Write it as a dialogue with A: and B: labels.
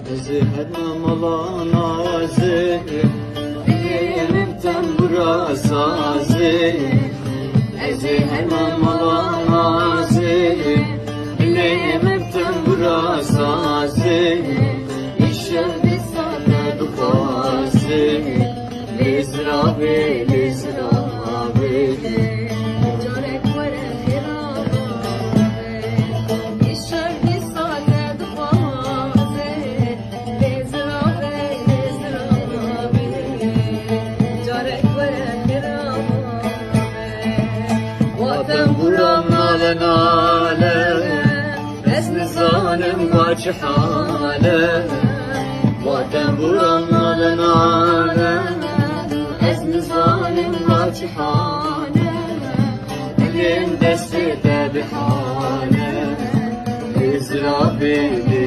A: Zehirnem olan ağzı, diyelim tembura sazı. Zehirnem olan ağzı, diyelim tembura sazı. İşte bir sade dufası, lizrabi, lizrabi. Vatan buram nale nale, resmi zalim kaç hale. Vatan buram nale nale, resmi zalim kaç hale. Dilim destede bir hale, lizrabi.